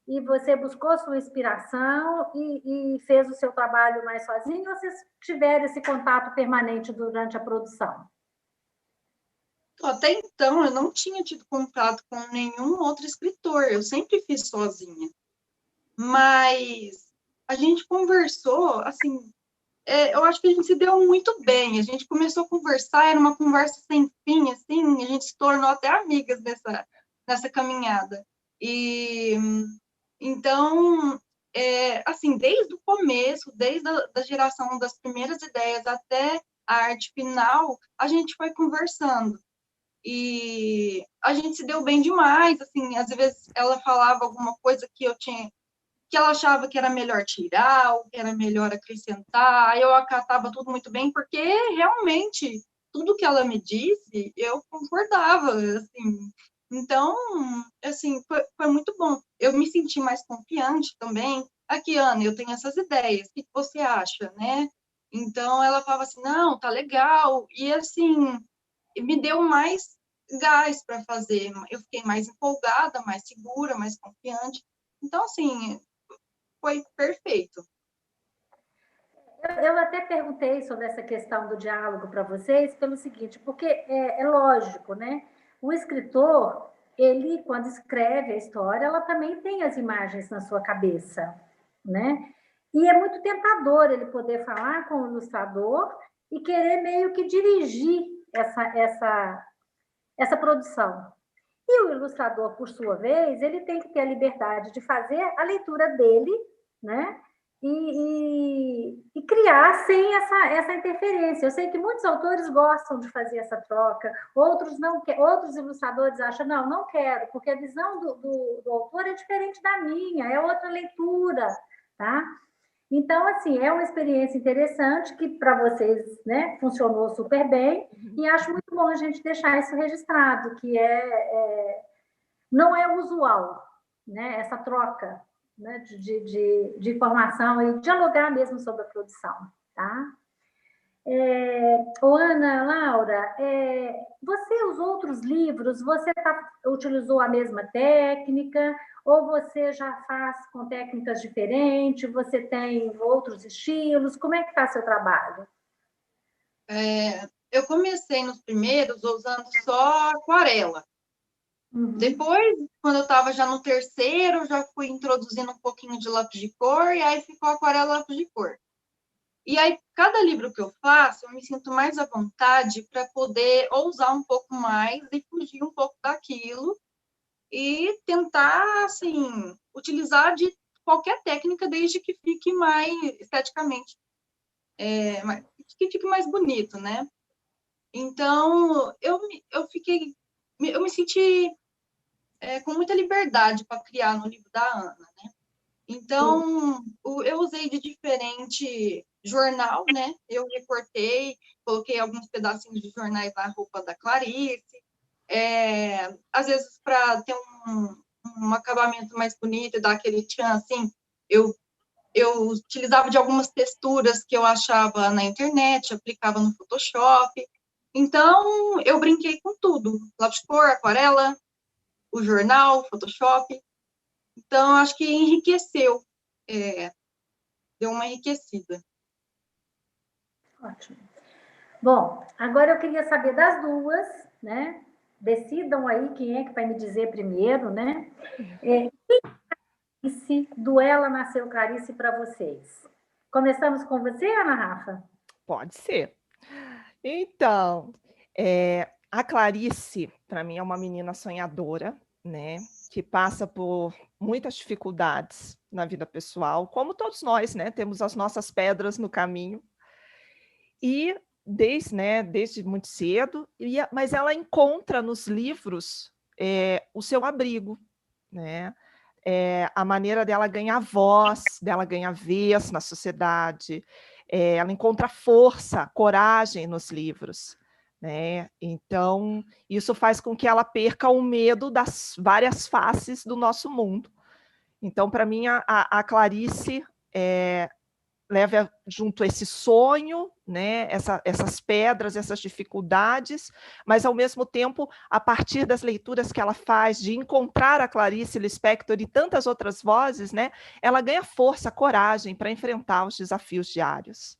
S4: e você buscou sua inspiração e fez o seu trabalho mais sozinho, ou vocês tiveram esse contato permanente durante a produção?
S3: Até então, eu não tinha tido contato com nenhum outro escritor, eu sempre fiz sozinha. Mas a gente conversou, assim, eu acho que a gente se deu muito bem. A gente começou a conversar, era uma conversa sem fim, assim, a gente se tornou até amigas nessa caminhada. E Então, assim, desde o começo, desde a geração das primeiras ideias até a arte final, a gente foi conversando. E a gente se deu bem demais, assim, às vezes ela falava alguma coisa que que ela achava que era melhor tirar, ou que era melhor acrescentar, aí eu acatava tudo muito bem, porque realmente tudo que ela me disse, eu concordava, assim. Então, assim, foi muito bom. Eu me senti mais confiante também. Aqui, Ana, eu tenho essas ideias, o que você acha, né? Então, ela falava assim, não, tá legal. E, assim, me deu mais gás para fazer. Eu fiquei mais empolgada, mais segura, mais confiante. Então, assim, foi perfeito.
S4: Eu até perguntei sobre essa questão do diálogo para vocês pelo seguinte, porque é lógico, né? O escritor, ele, quando escreve a história, ela também tem as imagens na sua cabeça, né? E é muito tentador ele poder falar com o ilustrador e querer meio que dirigir essa produção. E o ilustrador, por sua vez, ele tem que ter a liberdade de fazer a leitura dele, né? E criar sem essa interferência. Eu sei que muitos autores gostam de fazer essa troca, outros não, outros ilustradores acham, não quero, porque a visão do autor é diferente da minha, é outra leitura, tá? Então, assim, é uma experiência interessante que para vocês, né, funcionou super bem, e acho muito bom a gente deixar isso registrado, que não é usual, né, essa troca, né, de informação e dialogar mesmo sobre a produção, tá? Ana, Laura, os outros livros, você utilizou a mesma técnica ou você já faz com técnicas diferentes? Você tem outros estilos? Como é que está seu trabalho?
S3: Eu comecei nos primeiros usando só aquarela. Uhum. Depois, quando eu estava já no terceiro, já fui introduzindo um pouquinho de lápis de cor, e aí ficou aquarela e lápis de cor. E aí, cada livro que eu faço, eu me sinto mais à vontade para poder ousar um pouco mais e fugir um pouco daquilo e tentar, assim, utilizar de qualquer técnica desde que fique mais esteticamente, que fique mais bonito, né? Então, eu me senti com muita liberdade para criar no livro da Ana, né? Então, eu usei de diferente jornal, né? Eu recortei, coloquei alguns pedacinhos de jornais na roupa da Clarice, às vezes para ter um acabamento mais bonito e dar aquele tchan, assim, eu utilizava de algumas texturas que eu achava na internet, aplicava no Photoshop. Então, eu brinquei com tudo, lápis de cor, aquarela, o jornal, Photoshop. Então, acho que enriqueceu, deu uma enriquecida.
S4: Ótimo. Bom, agora eu queria saber das duas, né? Decidam aí quem é que vai me dizer primeiro, né? Quem do Ela Nasceu Clarice para vocês? Começamos com você, Ana Rafa?
S2: Pode ser. Então, a Clarice, para mim, é uma menina sonhadora, né? Que passa por muitas dificuldades na vida pessoal, como todos nós, né? Temos as nossas pedras no caminho. E desde muito cedo, mas ela encontra nos livros o seu abrigo, né? A maneira dela ganhar voz, dela ganhar vez na sociedade. Ela encontra força, coragem nos livros, né? Então, isso faz com que ela perca o medo das várias faces do nosso mundo. Então, para mim, a Clarice leva junto esse sonho, né, essas pedras, essas dificuldades, mas, ao mesmo tempo, a partir das leituras que ela faz, de encontrar a Clarice Lispector e tantas outras vozes, né, ela ganha força, coragem para enfrentar os desafios diários.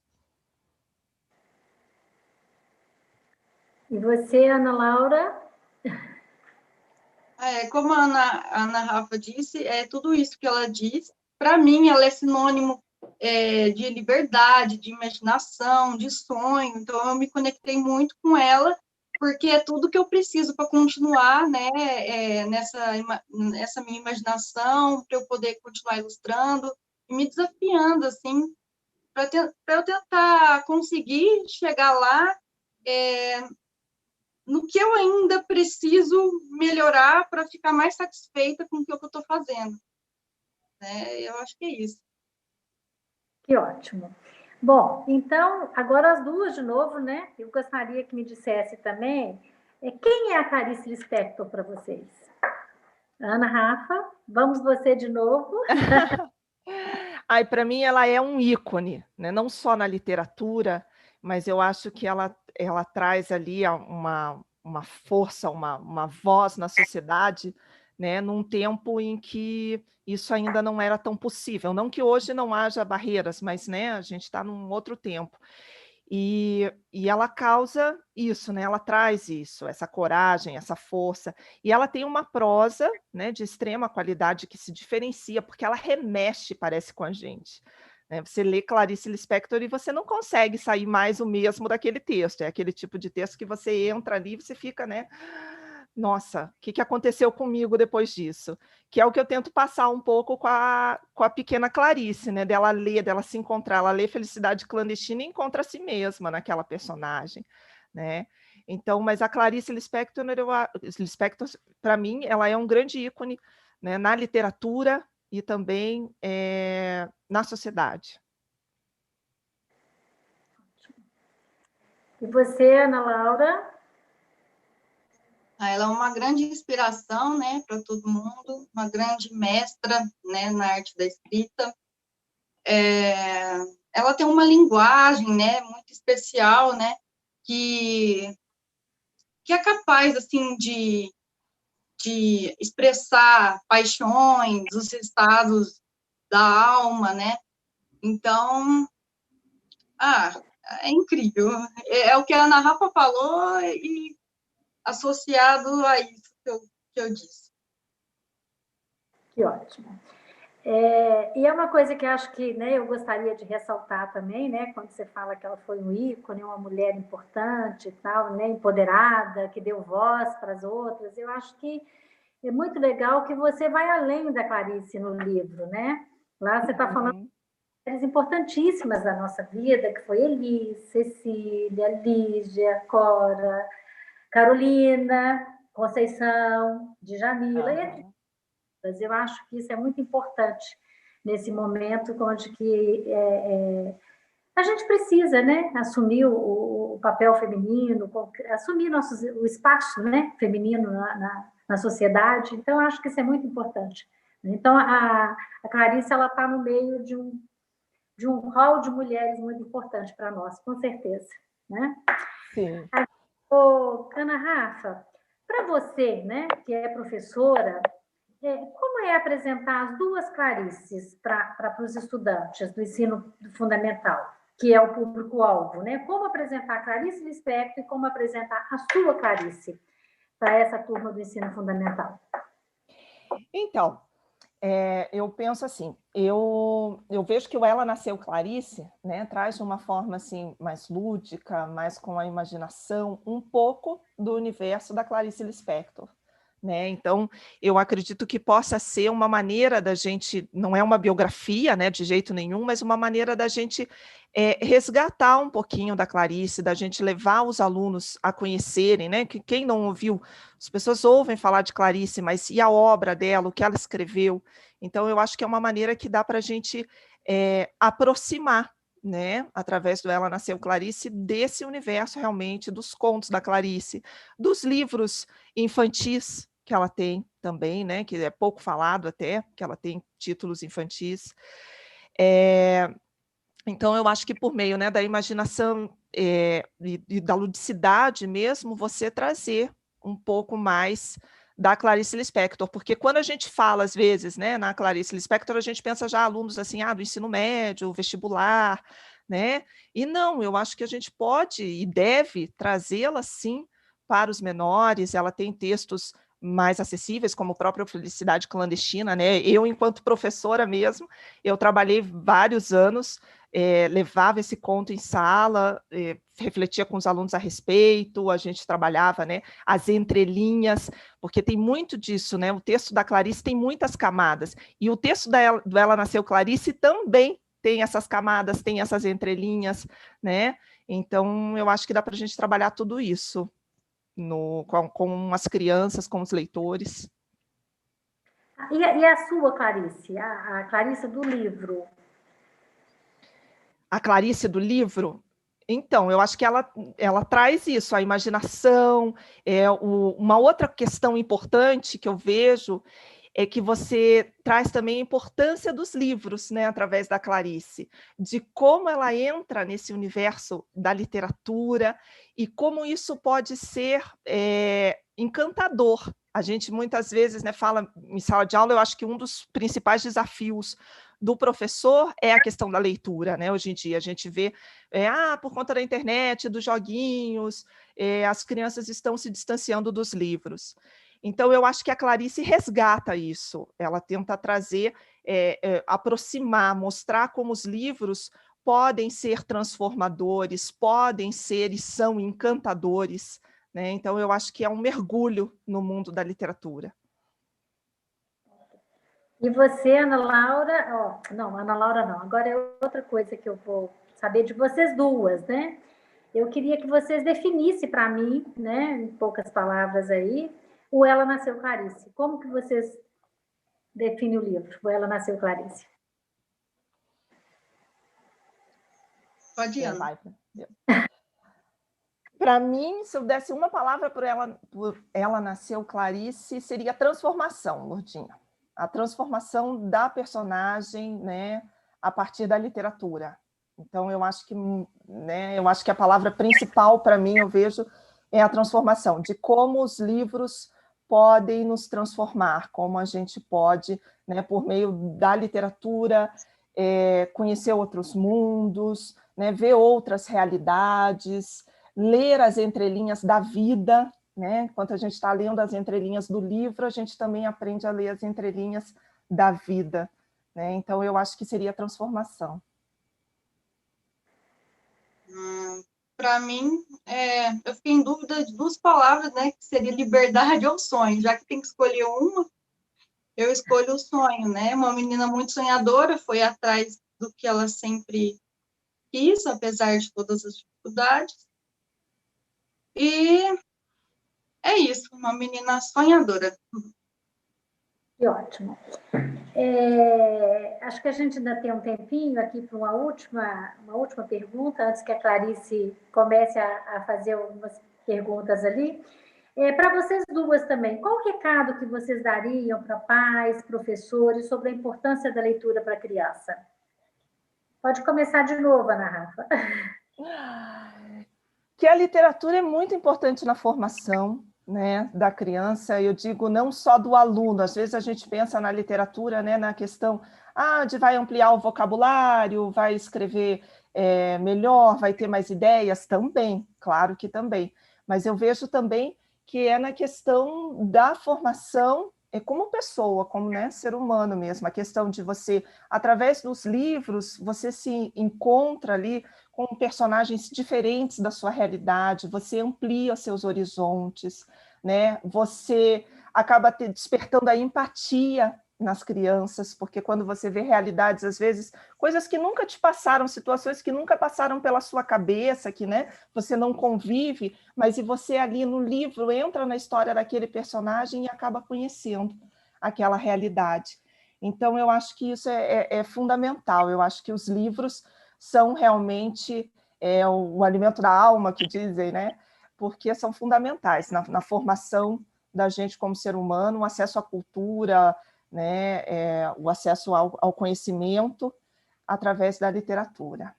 S4: E você, Ana Laura?
S3: Como a Ana Rafa disse, tudo isso que ela diz, para mim, ela é sinônimo de liberdade, de imaginação, de sonho. Então, eu me conectei muito com ela, porque é tudo que eu preciso para continuar, né, nessa minha imaginação, para eu poder continuar ilustrando e me desafiando, assim, para eu tentar conseguir chegar lá no que eu ainda preciso melhorar para ficar mais satisfeita com o que eu estou fazendo. Eu acho que é isso.
S4: Que ótimo. Bom, então, agora as duas de novo, né? Eu gostaria que me dissesse também quem é a Clarice Lispector para vocês? Ana Rafa, vamos você de novo.
S2: Ai, para mim ela é um ícone, né? Não só na literatura, mas eu acho que ela traz ali uma força, uma voz na sociedade, né? Num tempo em que isso ainda não era tão possível. Não que hoje não haja barreiras, mas, né, a gente está num outro tempo. E ela causa isso, né? Ela traz isso, essa coragem, essa força. E ela tem uma prosa, né, de extrema qualidade que se diferencia, porque ela remexe, parece, com a gente. Né? Você lê Clarice Lispector e você não consegue sair mais o mesmo daquele texto. É aquele tipo de texto que você entra ali e você fica, né? Nossa, o que aconteceu comigo depois disso? Que é o que eu tento passar um pouco com a pequena Clarice, né? Dela ler, dela se encontrar, ela lê Felicidade Clandestina e encontra a si mesma naquela personagem, né? Então, mas a Clarice Lispector, para mim, ela é um grande ícone, né, na literatura e também na sociedade.
S4: E você, Ana Laura?
S3: Ela é uma grande inspiração, né, para todo mundo, uma grande mestra, né, na arte da escrita. Ela tem uma linguagem, né, muito especial, né, que é capaz, assim, de expressar paixões, os estados da alma, né? Então, é incrível. É o que a Ana Rafa falou e associado a isso que eu disse.
S4: Que ótimo. E é uma coisa que acho que, né, eu gostaria de ressaltar também, né, quando você fala que ela foi um ícone, uma mulher importante e tal, né, empoderada, que deu voz para as outras. Eu acho que é muito legal que você vai além da Clarice no livro, né? Lá você está falando de mulheres importantíssimas da nossa vida, que foi Elis, Cecília, Lígia, Cora, Carolina, Conceição, Djamila, entre outras. Eu acho que isso é muito importante nesse momento onde que a gente precisa, né, assumir o papel feminino, assumir o espaço, né, feminino na sociedade. Então, acho que isso é muito importante. Então, a Clarice ela está no meio de um hall de mulheres muito importante para nós, com certeza, né?
S2: Sim.
S4: Ana Rafa, para você, né, que é professora, como é apresentar as duas Clarices para os estudantes do ensino fundamental, que é o público-alvo, né? Como apresentar a Clarice Lispector e como apresentar a sua Clarice para essa turma do ensino fundamental?
S2: Então, eu penso assim, eu vejo que o Ela Nasceu Clarice, né, traz de uma forma assim, mais lúdica, mais com a imaginação, um pouco do universo da Clarice Lispector. Né? Então, eu acredito que possa ser uma maneira da gente, não é uma biografia, né, de jeito nenhum, mas uma maneira da gente resgatar um pouquinho da Clarice, da gente levar os alunos a conhecerem, né, que quem não ouviu, as pessoas ouvem falar de Clarice, mas e a obra dela, o que ela escreveu? Então, eu acho que é uma maneira que dá para a gente aproximar, né, através do Ela Nasceu Clarice, desse universo realmente, dos contos da Clarice, dos livros infantis, que ela tem também, né, que é pouco falado até, que ela tem títulos infantis. Então, eu acho que por meio, né, da imaginação e da ludicidade mesmo, você trazer um pouco mais da Clarice Lispector, porque quando a gente fala, às vezes, né, na Clarice Lispector, a gente pensa já alunos assim, do ensino médio, vestibular, né? E não, eu acho que a gente pode e deve trazê-la, sim, para os menores. Ela tem textos mais acessíveis, como a própria Felicidade Clandestina, né? Eu, enquanto professora mesmo, eu trabalhei vários anos levava esse conto em sala, refletia com os alunos a respeito, a gente trabalhava, né, as entrelinhas, porque tem muito disso, né? O texto da Clarice tem muitas camadas, e o texto do Ela Nasceu Clarice também tem essas camadas, tem essas entrelinhas, né? Então, eu acho que dá para a gente trabalhar tudo isso com as crianças, com os leitores.
S4: E a sua, Clarice? A Clarice do livro?
S2: A Clarice do livro? Então, eu acho que ela traz isso, a imaginação. Uma outra questão importante que eu vejo é que você traz também a importância dos livros, né, através da Clarice, de como ela entra nesse universo da literatura e como isso pode ser encantador. A gente muitas vezes, né, fala em sala de aula, eu acho que um dos principais desafios do professor é a questão da leitura, né? Hoje em dia a gente vê, por conta da internet, dos joguinhos, as crianças estão se distanciando dos livros. Então, eu acho que a Clarice resgata isso, ela tenta trazer, aproximar, mostrar como os livros podem ser transformadores, podem ser e são encantadores, né? Então, eu acho que é um mergulho no mundo da literatura.
S4: E você, Ana Laura, não, Ana Laura não, agora é outra coisa que eu vou saber de vocês duas, né? Eu queria que vocês definissem para mim, né, em poucas palavras aí, o Ela Nasceu Clarice. Como que vocês definem o livro, o Ela Nasceu Clarice?
S3: Pode ir, Ana.
S2: Para mim, se eu desse uma palavra por ela Nasceu Clarice, seria transformação, Lourdinha. A transformação da personagem, né, a partir da literatura. Então, eu acho que a palavra principal para mim, eu vejo, é a transformação, de como os livros podem nos transformar, como a gente pode, né, por meio da literatura, conhecer outros mundos, né, ver outras realidades, ler as entrelinhas da vida, né? Enquanto a gente está lendo as entrelinhas do livro, a gente também aprende a ler as entrelinhas da vida, né? Então, eu acho que seria transformação.
S3: Para mim, eu fiquei em dúvida de duas palavras, né? Que seria liberdade ou sonho. Já que tem que escolher uma, eu escolho o sonho, né? Uma menina muito sonhadora, foi atrás do que ela sempre quis, apesar de todas as dificuldades. E é isso, uma menina sonhadora.
S4: Que ótimo. Acho que a gente ainda tem um tempinho aqui para uma última pergunta, antes que a Clarice comece a fazer algumas perguntas ali. Para vocês duas também, qual o recado que vocês dariam para pais, professores, sobre a importância da leitura para a criança? Pode começar de novo, Ana Rafa.
S2: Que a literatura é muito importante na formação, né, da criança, eu digo não só do aluno, às vezes a gente pensa na literatura, né, na questão de vai ampliar o vocabulário, vai escrever melhor, vai ter mais ideias, também, claro que também, mas eu vejo também que é na questão da formação como pessoa, como, né, ser humano mesmo, a questão de você, através dos livros, você se encontra ali com personagens diferentes da sua realidade, você amplia seus horizontes, né? Você acaba despertando a empatia nas crianças, porque quando você vê realidades, às vezes, coisas que nunca te passaram, situações que nunca passaram pela sua cabeça, que, né, você não convive, mas e você ali no livro entra na história daquele personagem e acaba conhecendo aquela realidade. Então, eu acho que isso é fundamental, eu acho que os livros são realmente o alimento da alma, que dizem, né? Porque são fundamentais na formação da gente como ser humano, o acesso à cultura, né? O acesso ao conhecimento através da literatura.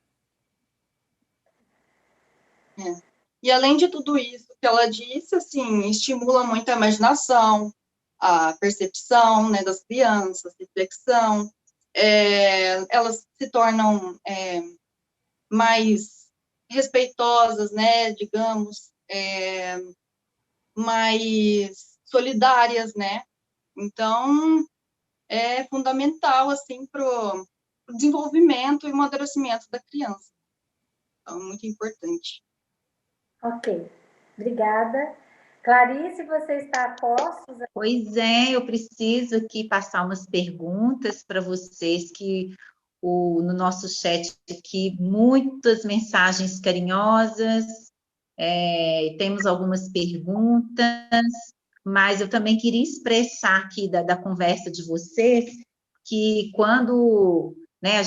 S3: E além de tudo isso que ela disse, assim, estimula muito a imaginação, a percepção, né, das crianças, reflexão, elas se tornam mais respeitosas, né, digamos, mais solidárias, né? Então, é fundamental, assim, desenvolvimento e amadurecimento da criança. Então, muito importante.
S4: Ok, obrigada. Clarice, você está a postos?
S1: Pois é, eu preciso aqui passar umas perguntas para vocês, que no nosso chat aqui, muitas mensagens carinhosas, temos algumas perguntas, mas eu também queria expressar aqui da conversa de vocês, que quando, né,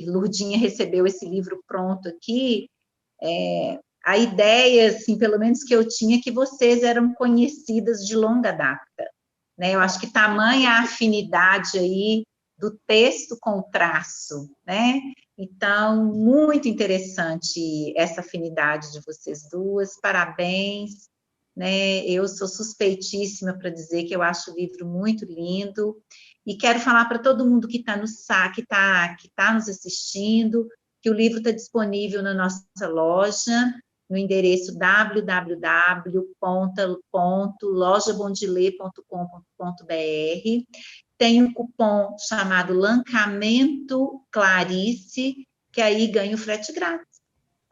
S1: Lourdinha recebeu esse livro pronto aqui, a ideia, assim, pelo menos que eu tinha, que vocês eram conhecidas de longa data, né? Eu acho que tamanha a afinidade aí do texto com o traço, né? Então, muito interessante essa afinidade de vocês duas, parabéns, né? Eu sou suspeitíssima para dizer que eu acho o livro muito lindo, e quero falar para todo mundo que está que tá nos assistindo, que o livro está disponível na nossa loja, no endereço www.lojabondele.com.br. Tem um cupom chamado Lancamento Clarice, que aí ganha o frete grátis.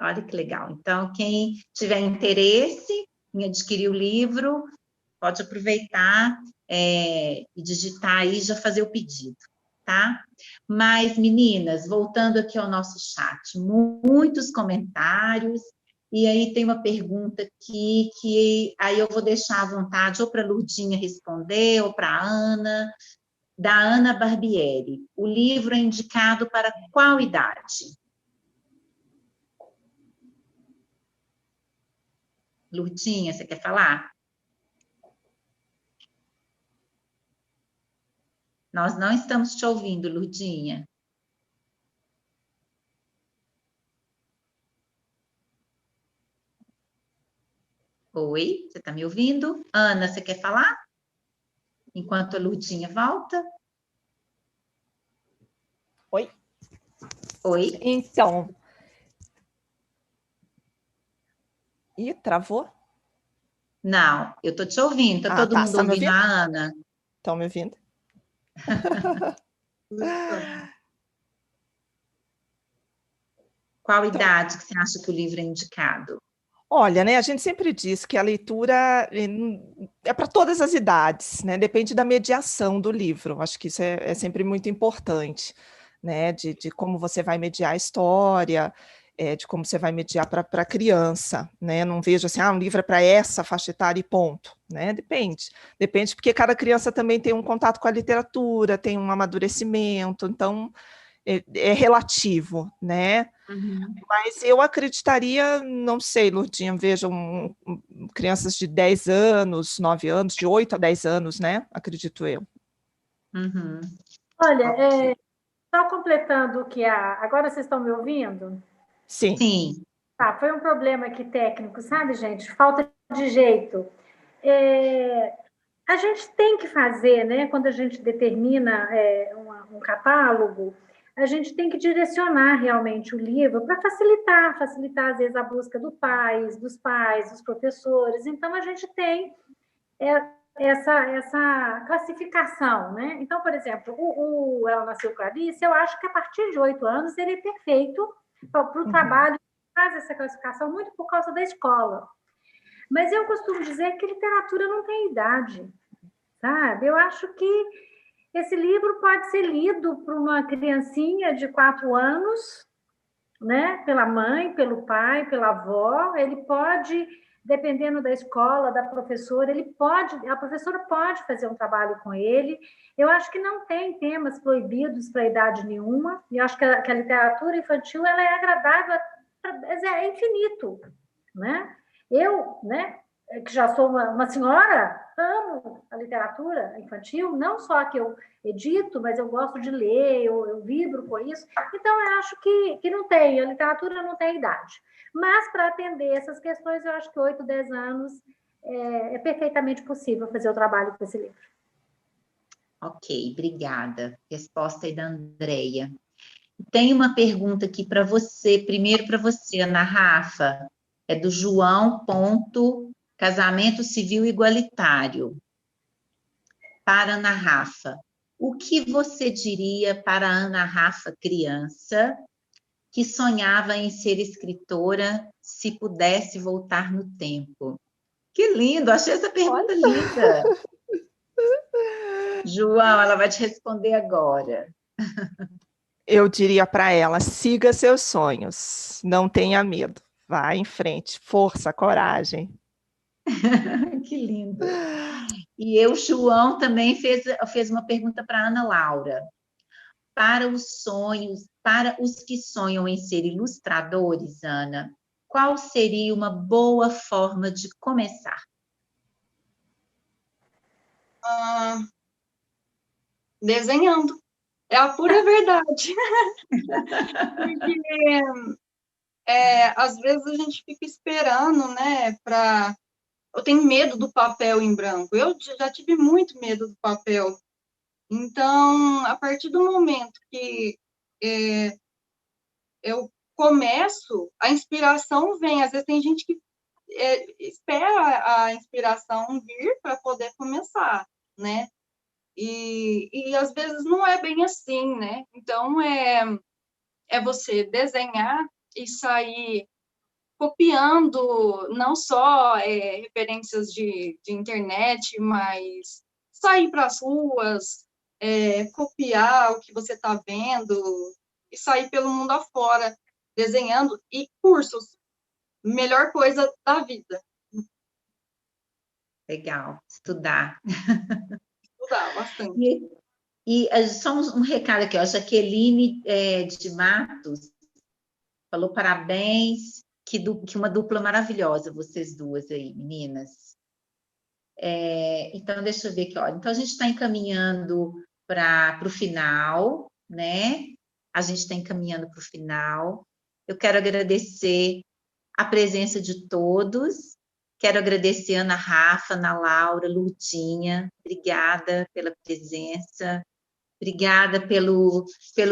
S1: Olha que legal. Então, quem tiver interesse em adquirir o livro, pode aproveitar e digitar aí e já fazer o pedido, tá? Mas, meninas, voltando aqui ao nosso chat, muitos comentários, e aí tem uma pergunta aqui, que aí eu vou deixar à vontade ou para a Lourdinha responder, ou para a Ana, da Ana Barbieri. O livro é indicado para qual idade? Lourdinha, você quer falar? Nós não estamos te ouvindo, Lourdinha. Oi, você está me ouvindo? Ana, você quer falar? Enquanto a Lourdinha volta.
S2: Oi?
S1: Oi?
S2: Então... Ih, travou?
S1: Não, eu estou te ouvindo. Está todo mundo
S2: tá
S1: ouvindo a Ana?
S2: Estão me ouvindo?
S1: Qual idade que você acha que o livro é indicado?
S2: Olha, né, a gente sempre diz que a leitura é para todas as idades, né? Depende da mediação do livro. Acho que isso é sempre muito importante, né? De como você vai mediar a história, de como você vai mediar para a criança, né? Não vejo assim, um livro é para essa faixa etária e ponto, né? Depende porque cada criança também tem um contato com a literatura, tem um amadurecimento, então é relativo, né?
S1: Uhum.
S2: Mas eu acreditaria, não sei, Lourdinha, vejam crianças de 10 anos, 9 anos, de 8 a 10 anos, né? Acredito eu.
S1: Uhum.
S4: Olha, só completando o que agora vocês estão me ouvindo?
S2: Sim.
S1: Sim.
S4: Tá, foi um problema aqui técnico, sabe, gente? Falta de jeito. A gente tem que fazer, né? Quando a gente determina um catálogo, a gente tem que direcionar realmente o livro para facilitar às vezes, a busca dos pais, dos professores. Então, a gente tem essa classificação, né? Então, por exemplo, Ela Nasceu Clarice, eu acho que a partir de 8 anos ele é perfeito para o trabalho, faz essa classificação muito por causa da escola. Mas eu costumo dizer que literatura não tem idade, sabe? Eu acho que esse livro pode ser lido por uma criancinha de 4 anos, né? Pela mãe, pelo pai, pela avó. Ele pode, dependendo da escola, da professora, a professora pode fazer um trabalho com ele. Eu acho que não tem temas proibidos para idade nenhuma. E eu acho que a literatura infantil ela é agradável, é infinito, né? Eu, né, que já sou uma senhora, amo a literatura infantil, não só que eu edito, mas eu gosto de ler, eu vibro com isso. Então, eu acho que não tem, a literatura não tem idade. Mas, para atender essas questões, eu acho que 8, 10 anos é perfeitamente possível fazer o trabalho com esse livro.
S1: Ok, obrigada. Resposta aí da Andreia. Tem uma pergunta aqui para você, primeiro para você, Ana Rafa, é do João. Casamento Civil Igualitário. Para Ana Rafa, O que você diria para a Ana Rafa criança que sonhava em ser escritora se pudesse voltar no tempo? Que lindo, achei essa pergunta linda. João, ela vai te responder agora.
S2: Eu diria para ela: siga seus sonhos, não tenha medo, vá em frente, força, coragem.
S1: Que lindo. E João, também fez uma pergunta para a Ana Laura. Para os que sonham em ser ilustradores, Ana, qual seria uma boa forma de começar?
S3: Desenhando. É a pura verdade. Porque às vezes a gente fica esperando, né, eu tenho medo do papel em branco. Eu já tive muito medo do papel. Então, a partir do momento que eu começo, a inspiração vem. Às vezes tem gente que espera a inspiração vir para poder começar, né? E às vezes não é bem assim, né? Então, é você desenhar e sair copiando não só referências de internet, mas sair para as ruas, copiar o que você está vendo e sair pelo mundo afora, desenhando, e cursos, melhor coisa da vida.
S1: Legal, estudar.
S3: Estudar bastante.
S1: E só um recado aqui, ó, Jaqueline de Matos falou parabéns, que uma dupla maravilhosa, vocês duas aí, meninas. Então, deixa eu ver aqui, olha. Então, a gente está encaminhando para o final, né? A gente está encaminhando para o final. Eu quero agradecer a presença de todos. Quero agradecer a Ana Rafa, Ana Laura, Lurdinha. Obrigada pela presença. Obrigada pelo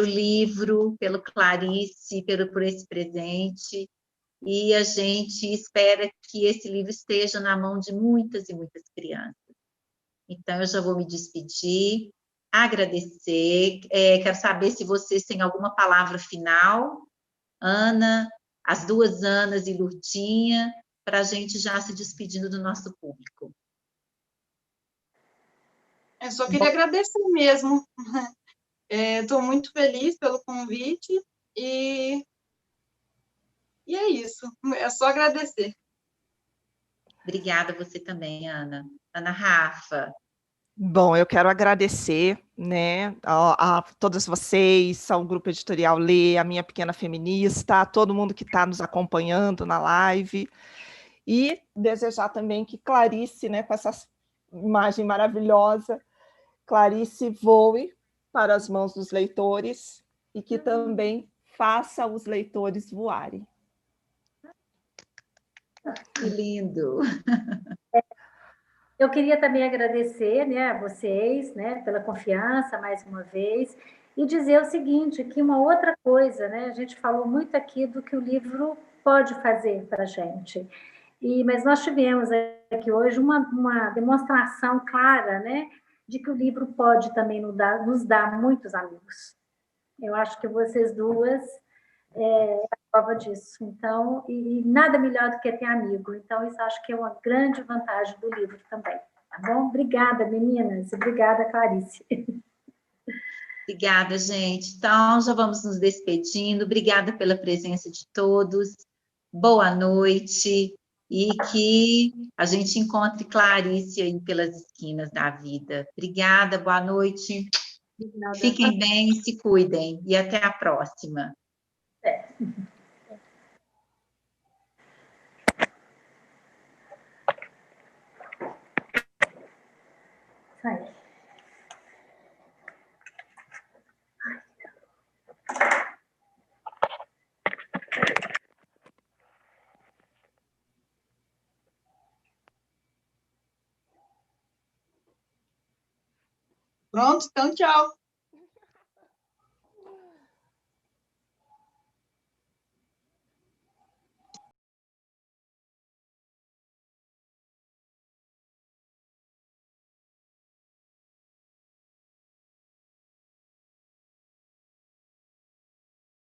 S1: livro, pelo Clarice, por esse presente. E a gente espera que esse livro esteja na mão de muitas e muitas crianças. Então, eu já vou me despedir, agradecer. Quero saber se vocês têm alguma palavra final, Ana, as duas Anas e Lurdinha, para a gente já se despedindo do nosso público.
S3: Eu só queria agradecer mesmo. Estou muito feliz pelo convite e é isso. É só agradecer.
S1: Obrigada você também, Ana. Ana Rafa.
S2: Bom, eu quero agradecer, né, a todas vocês, ao Grupo Editorial Lê, a Minha Pequena Feminista, a todo mundo que está nos acompanhando na live, e desejar também que Clarice, né, com essa imagem maravilhosa, Clarice voe para as mãos dos leitores e que também faça os leitores voarem.
S1: Que lindo!
S4: Eu queria também agradecer, né, a vocês, né, pela confiança mais uma vez, e dizer o seguinte, que uma outra coisa, né, a gente falou muito aqui do que o livro pode fazer para a gente, mas nós tivemos aqui hoje uma demonstração clara, né, de que o livro pode também nos dar muitos amigos. Eu acho que vocês duas a prova disso. Então, e nada melhor do que ter amigo. Então, isso acho que é uma grande vantagem do livro também. Tá bom? Obrigada, meninas. Obrigada, Clarice.
S1: Obrigada, gente. Então, já vamos nos despedindo. Obrigada pela presença de todos. Boa noite. E que a gente encontre Clarice aí pelas esquinas da vida. Obrigada, boa noite.
S4: Obrigada.
S1: Fiquem bem e se cuidem. E até a próxima.
S4: Sai.
S3: Pronto? Então, tchau.